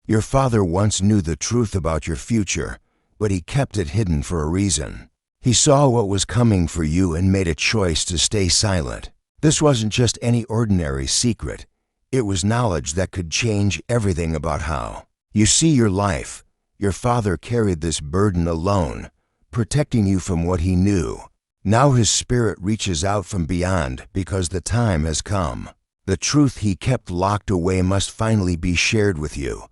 Your father once knew the truth about your future, but he kept it hidden for a reason. He saw what was coming for you and made a choice to stay silent. This wasn't just any ordinary secret. It was knowledge that could change everything about how you see your life. Your father carried this burden alone, protecting you from what he knew. Now his spirit reaches out from beyond because the time has come. The truth he kept locked away must finally be shared with you.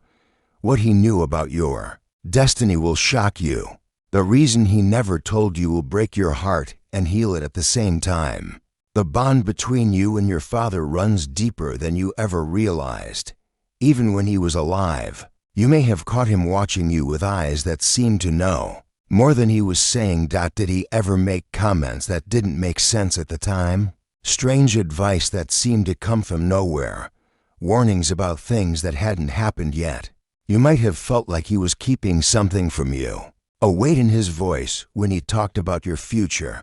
What he knew about your destiny will shock you. The reason he never told you will break your heart and heal it at the same time. The bond between you and your father runs deeper than you ever realized. Even when he was alive, you may have caught him watching you with eyes that seemed to know more than he was saying. Did he ever make comments that didn't make sense at the time? Strange advice that seemed to come from nowhere. Warnings about things that hadn't happened yet. You might have felt like he was keeping something from you. A weight in his voice when he talked about your future.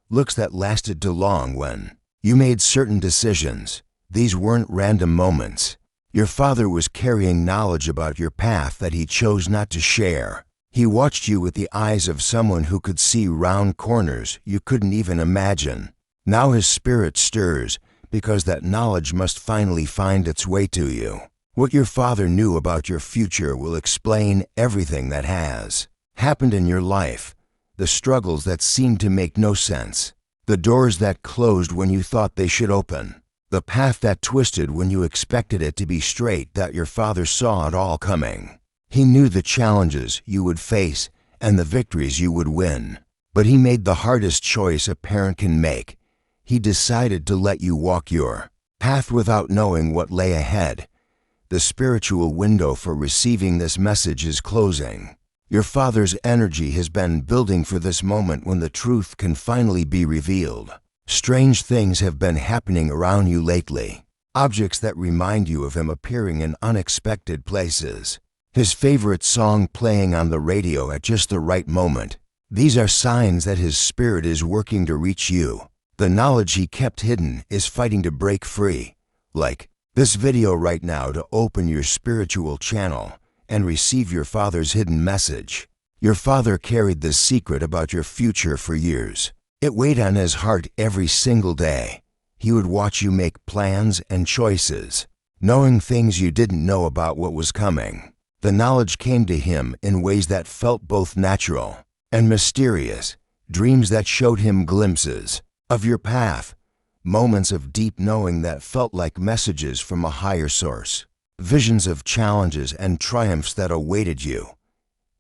Looks that lasted too long when you made certain decisions. These weren't random moments. Your father was carrying knowledge about your path that he chose not to share. He watched you with the eyes of someone who could see round corners you couldn't even imagine. Now his spirit stirs because that knowledge must finally find its way to you. What your father knew about your future will explain everything that has happened in your life. The struggles that seemed to make no sense. The doors that closed when you thought they should open. The path that twisted when you expected it to be straight. That your father saw it all coming. He knew the challenges you would face and the victories you would win. But he made the hardest choice a parent can make. He decided to let you walk your path without knowing what lay ahead. The spiritual window for receiving this message is closing. Your father's energy has been building for this moment when the truth can finally be revealed. Strange things have been happening around you lately. Objects that remind you of him appearing in unexpected places. His favorite song playing on the radio at just the right moment. These are signs that his spirit is working to reach you. The knowledge he kept hidden is fighting to break free. Like this video right now to open your spiritual channel and receive your father's hidden message. Your father carried this secret about your future for years. It weighed on his heart every single day. He would watch you make plans and choices, knowing things you didn't know about what was coming. The knowledge came to him in ways that felt both natural and mysterious. Dreams that showed him glimpses of your path. Moments of deep knowing that felt like messages from a higher source. Visions of challenges and triumphs that awaited you.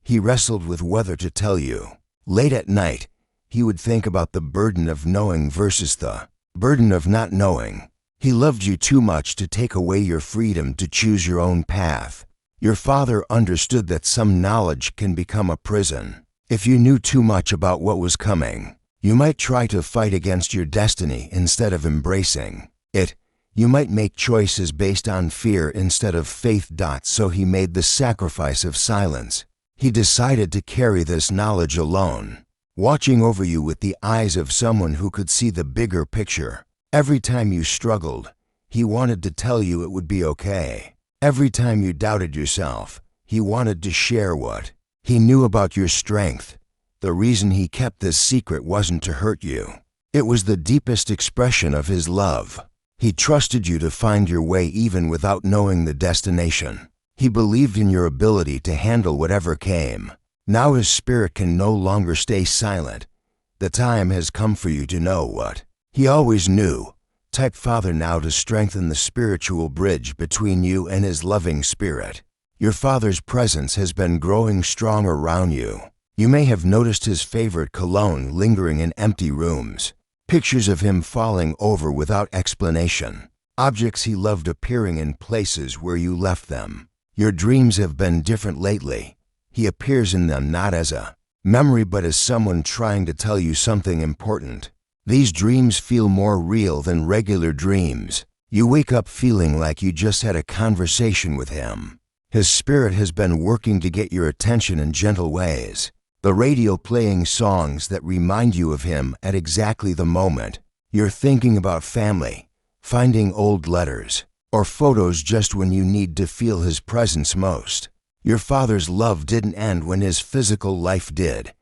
He wrestled with whether to tell you. Late at night, he would think about the burden of knowing versus the burden of not knowing. He loved you too much to take away your freedom to choose your own path. Your father understood that some knowledge can become a prison. If you knew too much about what was coming, you might try to fight against your destiny instead of embracing it. You might make choices based on fear instead of faith. So he made the sacrifice of silence. He decided to carry this knowledge alone, watching over you with the eyes of someone who could see the bigger picture. Every time you struggled, he wanted to tell you it would be okay. Every time you doubted yourself, he wanted to share what he knew about your strength. The reason he kept this secret wasn't to hurt you. It was the deepest expression of his love. He trusted you to find your way even without knowing the destination. He believed in your ability to handle whatever came. Now his spirit can no longer stay silent. The time has come for you to know what he always knew. Type Father now to strengthen the spiritual bridge between you and his loving spirit. Your father's presence has been growing strong around you. You may have noticed his favorite cologne lingering in empty rooms. Pictures of him falling over without explanation. Objects he loved appearing in places where you left them. Your dreams have been different lately. He appears in them not as a memory but as someone trying to tell you something important. These dreams feel more real than regular dreams. You wake up feeling like you just had a conversation with him. His spirit has been working to get your attention in gentle ways. The radio playing songs that remind you of him at exactly the moment you're thinking about family, finding old letters, or photos just when you need to feel his presence most. Your father's love didn't end when his physical life did.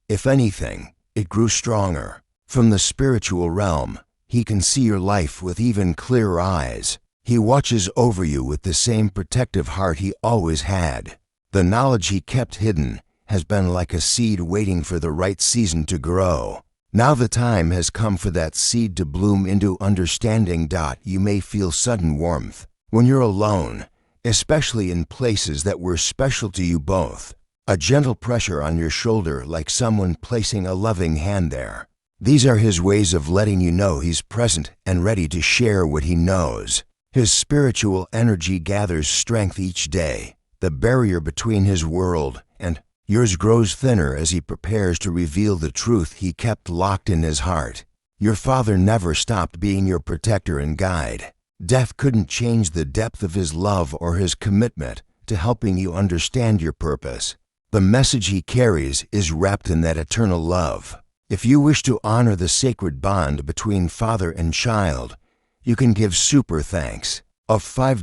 If anything, it grew stronger. From the spiritual realm, he can see your life with even clearer eyes. He watches over you with the same protective heart he always had. The knowledge he kept hidden has been like a seed waiting for the right season to grow. Now the time has come for that seed to bloom into understanding. You may feel sudden warmth when you're alone, especially in places that were special to you both. A gentle pressure on your shoulder like someone placing a loving hand there. These are his ways of letting you know he's present and ready to share what he knows. His spiritual energy gathers strength each day. The barrier between his world and yours grows thinner as he prepares to reveal the truth he kept locked in his heart. Your father never stopped being your protector and guide. Death couldn't change the depth of his love or his commitment to helping you understand your purpose. The message he carries is wrapped in that eternal love. If you wish to honor the sacred bond between father and child, you can give super thanks of $5,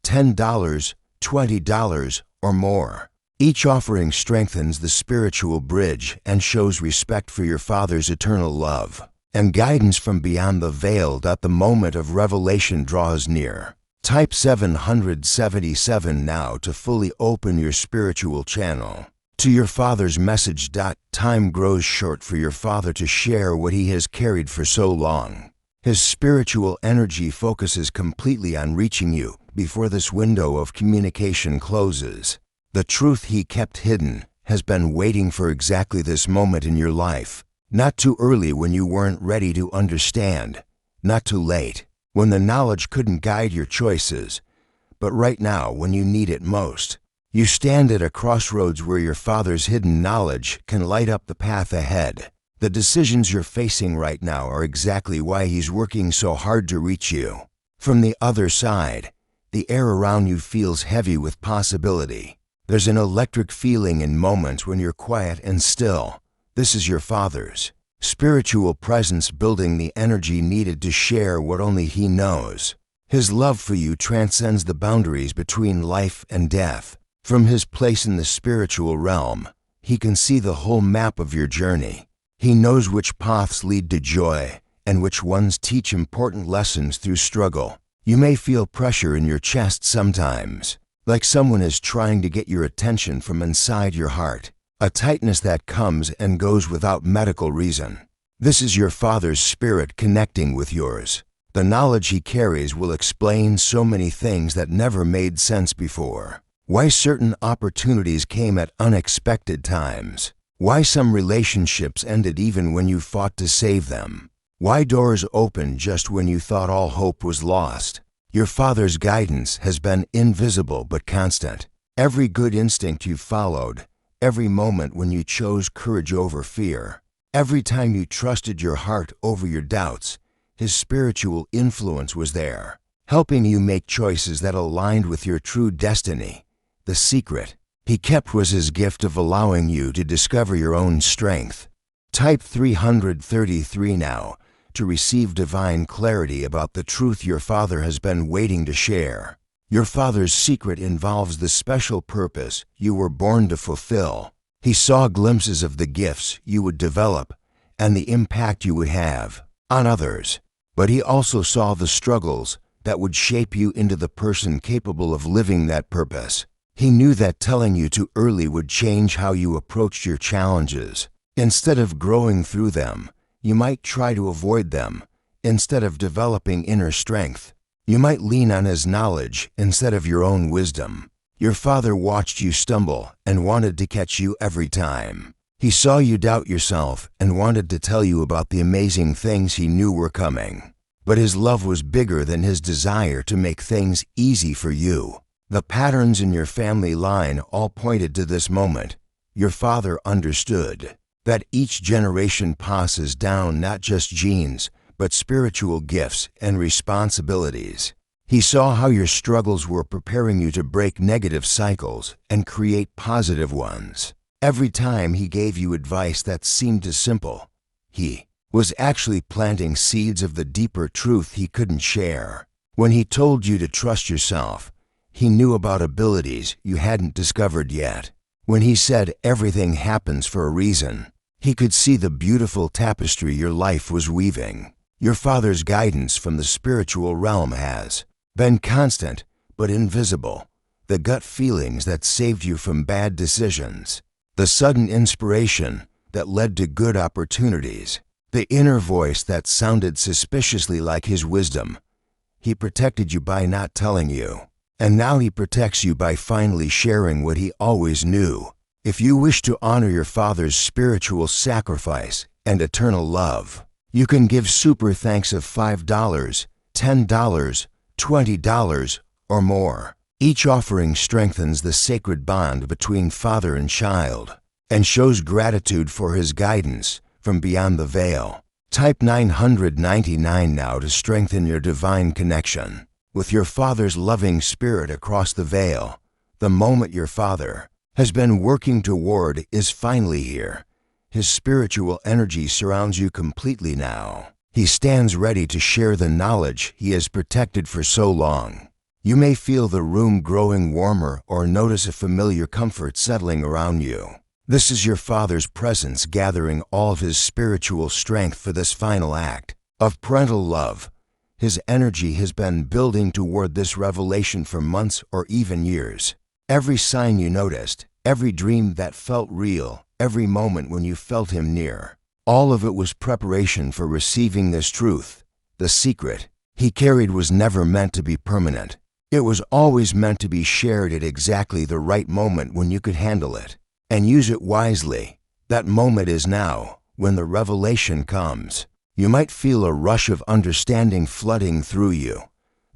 $10, $20, or more. Each offering strengthens the spiritual bridge and shows respect for your father's eternal love and guidance from beyond the veil that the moment of revelation draws near. Type 777 now to fully open your spiritual channel to your father's message. Time grows short for your father to share what he has carried for so long. His spiritual energy focuses completely on reaching you before this window of communication closes. The truth he kept hidden has been waiting for exactly this moment in your life. Not too early when you weren't ready to understand. Not too late when the knowledge couldn't guide your choices. But right now when you need it most. You stand at a crossroads where your father's hidden knowledge can light up the path ahead. The decisions you're facing right now are exactly why he's working so hard to reach you. From the other side, the air around you feels heavy with possibility. There's an electric feeling in moments when you're quiet and still. This is your father's spiritual presence building the energy needed to share what only he knows. His love for you transcends the boundaries between life and death. From his place in the spiritual realm, he can see the whole map of your journey. He knows which paths lead to joy and which ones teach important lessons through struggle. You may feel pressure in your chest sometimes, like someone is trying to get your attention from inside your heart, a tightness that comes and goes without medical reason. This is your father's spirit connecting with yours. The knowledge he carries will explain so many things that never made sense before. Why certain opportunities came at unexpected times. Why some relationships ended even when you fought to save them. Why doors opened just when you thought all hope was lost. Your father's guidance has been invisible but constant. Every good instinct you followed, every moment when you chose courage over fear, every time you trusted your heart over your doubts, his spiritual influence was there, helping you make choices that aligned with your true destiny. The secret he kept was his gift of allowing you to discover your own strength. Type 333 now to receive divine clarity about the truth your father has been waiting to share. Your father's secret involves the special purpose you were born to fulfill. He saw glimpses of the gifts you would develop and the impact you would have on others, but he also saw the struggles that would shape you into the person capable of living that purpose. He knew that telling you too early would change how you approached your challenges. Instead of growing through them, you might try to avoid them. Instead of developing inner strength, you might lean on his knowledge instead of your own wisdom. Your father watched you stumble and wanted to catch you every time. He saw you doubt yourself and wanted to tell you about the amazing things he knew were coming. But his love was bigger than his desire to make things easy for you. The patterns in your family line all pointed to this moment. Your father understood that each generation passes down not just genes, but spiritual gifts and responsibilities. He saw how your struggles were preparing you to break negative cycles and create positive ones. Every time he gave you advice that seemed too simple, he was actually planting seeds of the deeper truth he couldn't share. When he told you to trust yourself, he knew about abilities you hadn't discovered yet. When he said everything happens for a reason, he could see the beautiful tapestry your life was weaving. Your father's guidance from the spiritual realm has been constant but invisible. The gut feelings that saved you from bad decisions, the sudden inspiration that led to good opportunities, the inner voice that sounded suspiciously like his wisdom. He protected you by not telling you, and now he protects you by finally sharing what he always knew. If you wish to honor your father's spiritual sacrifice and eternal love, you can give super thanks of $5, $10, $20, or more. Each offering strengthens the sacred bond between father and child and shows gratitude for his guidance from beyond the veil. Type 999 now to strengthen your divine connection with your father's loving spirit across the veil. The moment your father has been working toward is finally here. His spiritual energy surrounds you completely now. He stands ready to share the knowledge he has protected for so long. You may feel the room growing warmer or notice a familiar comfort settling around you. This is your father's presence gathering all of his spiritual strength for this final act of parental love. His energy has been building toward this revelation for months or even years. Every sign you noticed, every dream that felt real, every moment when you felt him near, all of it was preparation for receiving this truth. The secret he carried was never meant to be permanent. It was always meant to be shared at exactly the right moment when you could handle it and use it wisely. That moment is now, when the revelation comes. You might feel a rush of understanding flooding through you,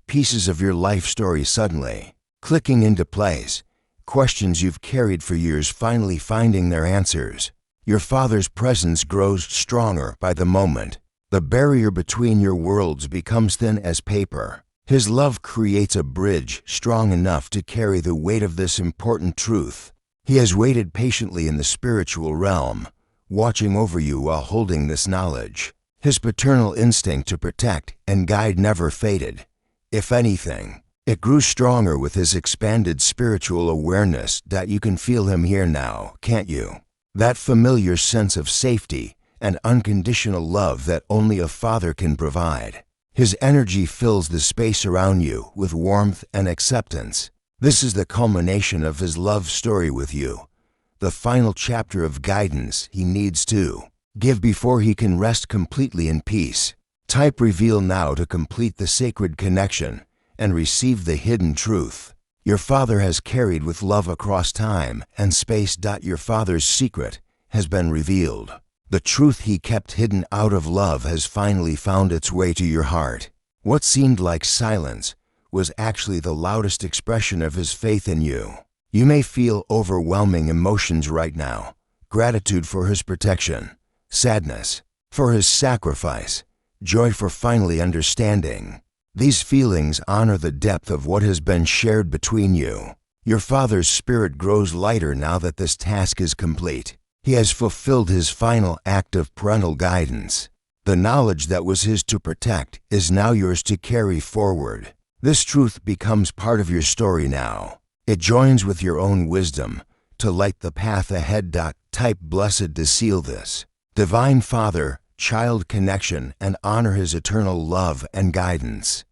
pieces of your life story suddenly clicking into place, questions you've carried for years finally finding their answers. Your father's presence grows stronger by the moment. The barrier between your worlds becomes thin as paper. His love creates a bridge strong enough to carry the weight of this important truth. He has waited patiently in the spiritual realm, watching over you while holding this knowledge. His paternal instinct to protect and guide never faded. If anything, it grew stronger with his expanded spiritual awareness that you can feel him here now, can't you? That familiar sense of safety and unconditional love that only a father can provide. His energy fills the space around you with warmth and acceptance. This is the culmination of his love story with you, the final chapter of guidance he needs to give before he can rest completely in peace. Type reveal now to complete the sacred connection and receive the hidden truth your father has carried with love across time and space. Your father's secret has been revealed. The truth he kept hidden out of love has finally found its way to your heart. What seemed like silence was actually the loudest expression of his faith in you. You may feel overwhelming emotions right now. Gratitude for his protection, sadness for his sacrifice, joy for finally understanding. These feelings honor the depth of what has been shared between you. Your father's spirit grows lighter now that this task is complete. He has fulfilled his final act of parental guidance. The knowledge that was his to protect is now yours to carry forward. This truth becomes part of your story now. It joins with your own wisdom to light the path ahead. Type blessed to seal this divine father-child connection and honor his eternal love and guidance.